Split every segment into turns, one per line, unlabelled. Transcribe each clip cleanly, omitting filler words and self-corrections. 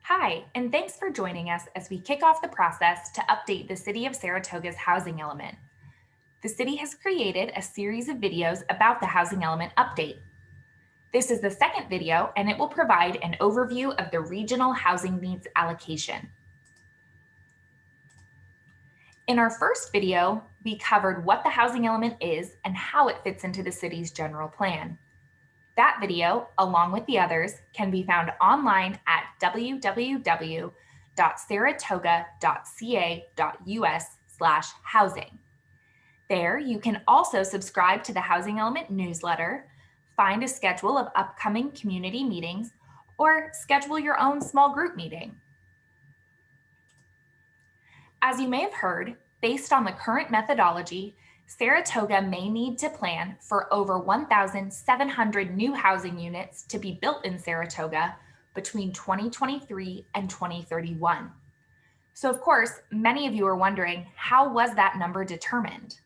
Hi, and thanks for joining us as we kick off the process to update the City of Saratoga's housing element. The city has created a series of videos about the housing element update. This is the second video, and it will provide an overview of the regional housing needs allocation. In our first video, we covered what the housing element is and how it fits into the city's general plan. That video, along with the others, can be found online at www.saratoga.ca.us/housing. There, you can also subscribe to the Housing Element newsletter, find a schedule of upcoming community meetings, or schedule your own small group meeting. As you may have heard, based on the current methodology, Saratoga may need to plan for over 1,700 new housing units to be built in Saratoga between 2023 and 2031. So of course, many of you are wondering, how was that number determined?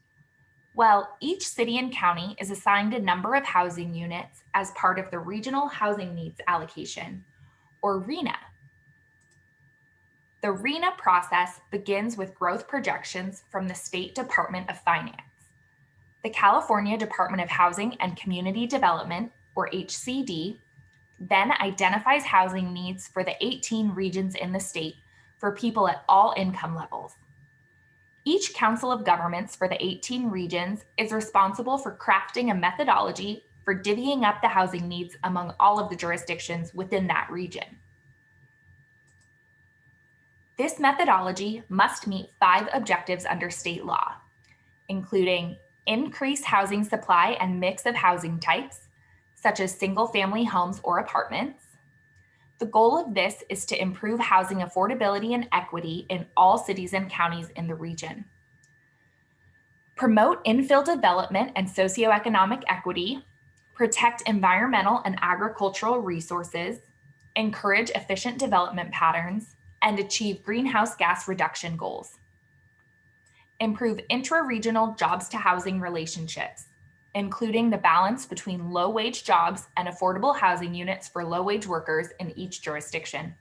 Well, each city and county is assigned a number of housing units as part of the Regional Housing Needs Allocation, or RHNA. The RHNA process begins with growth projections from the State Department of Finance. The California Department of Housing and Community Development, or HCD, then identifies housing needs for the 18 regions in the state for people at all income levels. Each Council of Governments for the 18 regions is responsible for crafting a methodology for divvying up the housing needs among all of the jurisdictions within that region. This methodology must meet 5 objectives under state law, including increase housing supply and mix of housing types, such as single-family homes or apartments. The goal of this is to improve housing affordability and equity in all cities and counties in the region. Promote infill development and socioeconomic equity, protect environmental and agricultural resources, encourage efficient development patterns, and achieve greenhouse gas reduction goals. Improve intra-regional jobs to housing relationships, including the balance between low-wage jobs and affordable housing units for low-wage workers in each jurisdiction.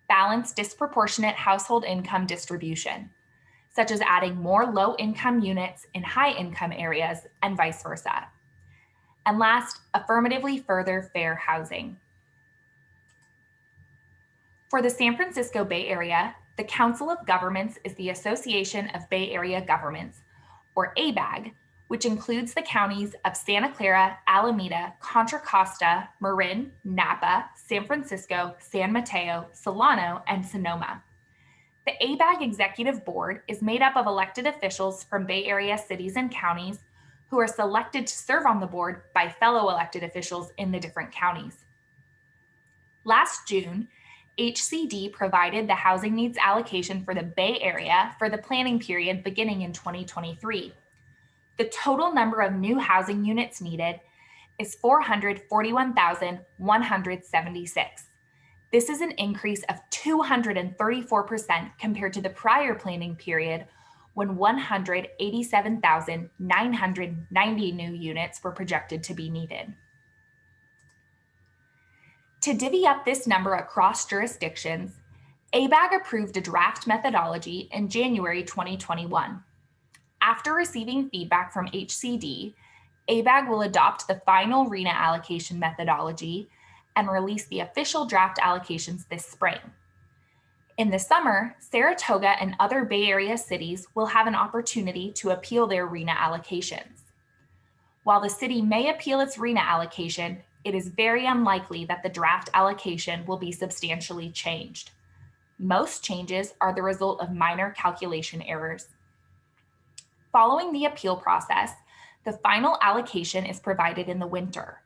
Balance disproportionate household income distribution, such as adding more low-income units in high-income areas and vice versa. And last, affirmatively further fair housing. For the San Francisco Bay Area, the Council of Governments is the Association of Bay Area Governments, or ABAG, which includes the counties of Santa Clara, Alameda, Contra Costa, Marin, Napa, San Francisco, San Mateo, Solano, and Sonoma. The ABAG Executive Board is made up of elected officials from Bay Area cities and counties who are selected to serve on the board by fellow elected officials in the different counties. Last June, HCD provided the housing needs allocation for the Bay Area for the planning period beginning in 2023. The total number of new housing units needed is 441,176. This is an increase of 234% compared to the prior planning period when 187,990 new units were projected to be needed. To divvy up this number across jurisdictions, ABAG approved a draft methodology in January 2021. After receiving feedback from HCD, ABAG will adopt the final RHNA allocation methodology and release the official draft allocations this spring. In the summer, Saratoga and other Bay Area cities will have an opportunity to appeal their RHNA allocations. While the city may appeal its RHNA allocation, it is very unlikely that the draft allocation will be substantially changed. Most changes are the result of minor calculation errors. Following the appeal process, the final allocation is provided in the winter.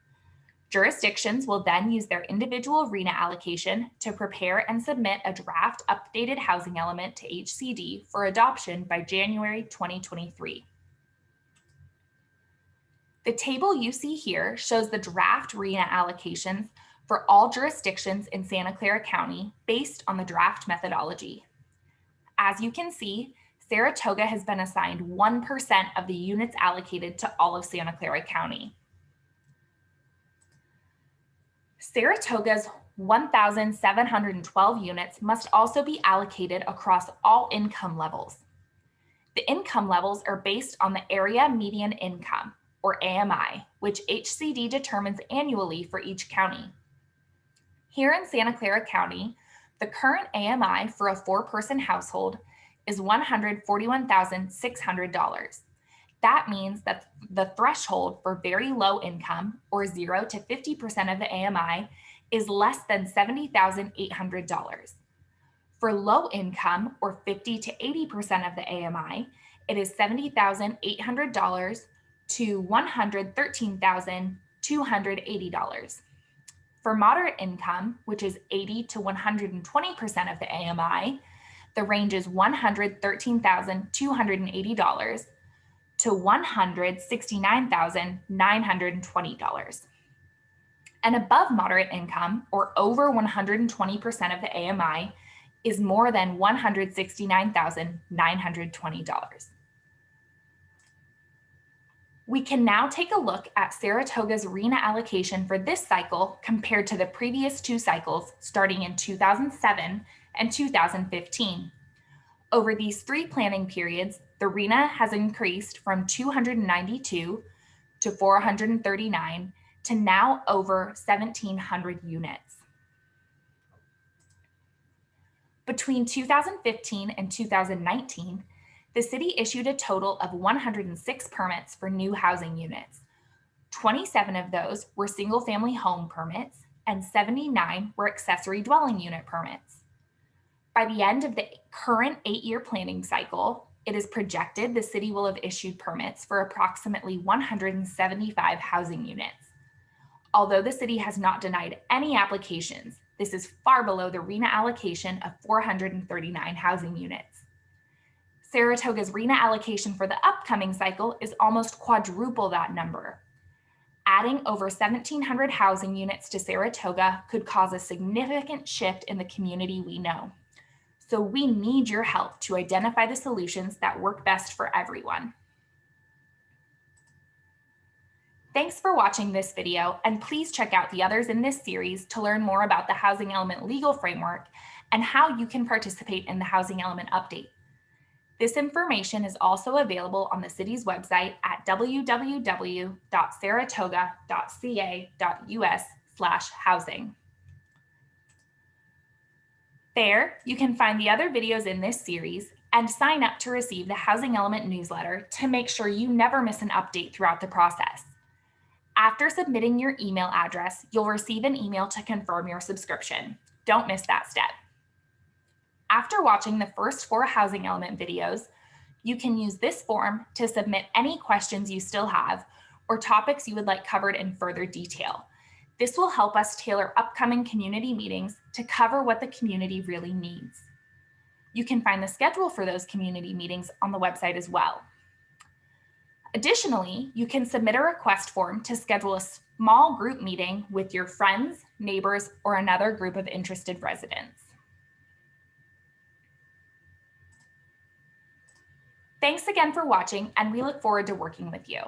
Jurisdictions will then use their individual RHNA allocation to prepare and submit a draft updated housing element to HCD for adoption by January 2023. The table you see here shows the draft RHNA allocations for all jurisdictions in Santa Clara County based on the draft methodology. As you can see, Saratoga has been assigned 1% of the units allocated to all of Santa Clara County. Saratoga's 1,712 units must also be allocated across all income levels. The income levels are based on the Area Median Income, or AMI, which HCD determines annually for each county. Here in Santa Clara County, the current AMI for a 4-person household is $141,600. That means that the threshold for very low income, or 0 to 50% of the AMI, is less than $70,800. For low income, or 50 to 80% of the AMI, it is $70,800 to $113,280. For moderate income, which is 80 to 120% of the AMI, the range is $113,280 to $169,920. And above moderate income, or over 120% of the AMI, is more than $169,920. We can now take a look at Saratoga's RHNA allocation for this cycle compared to the previous 2 cycles starting in 2007 and 2015. Over these 3 planning periods, the RHNA has increased from 292 to 439 to now over 1,700 units. Between 2015 and 2019, the city issued a total of 106 permits for new housing units. 27 of those were single-family home permits, and 79 were accessory dwelling unit permits. By the end of the current 8-year planning cycle, it is projected the city will have issued permits for approximately 175 housing units. Although the city has not denied any applications, this is far below the RHNA allocation of 439 housing units. Saratoga's RHNA allocation for the upcoming cycle is almost quadruple that number. Adding over 1,700 housing units to Saratoga could cause a significant shift in the community we know. So we need your help to identify the solutions that work best for everyone. Thanks for watching this video, and please check out the others in this series to learn more about the Housing Element legal framework and how you can participate in the Housing Element update. This information is also available on the city's website at www.saratoga.ca.us/housing. There, you can find the other videos in this series and sign up to receive the Housing Element newsletter to make sure you never miss an update throughout the process. After submitting your email address, you'll receive an email to confirm your subscription. Don't miss that step. After watching the first 4 Housing Element videos, you can use this form to submit any questions you still have or topics you would like covered in further detail. This will help us tailor upcoming community meetings to cover what the community really needs. You can find the schedule for those community meetings on the website as well. Additionally, you can submit a request form to schedule a small group meeting with your friends, neighbors, or another group of interested residents. Thanks again for watching, and we look forward to working with you.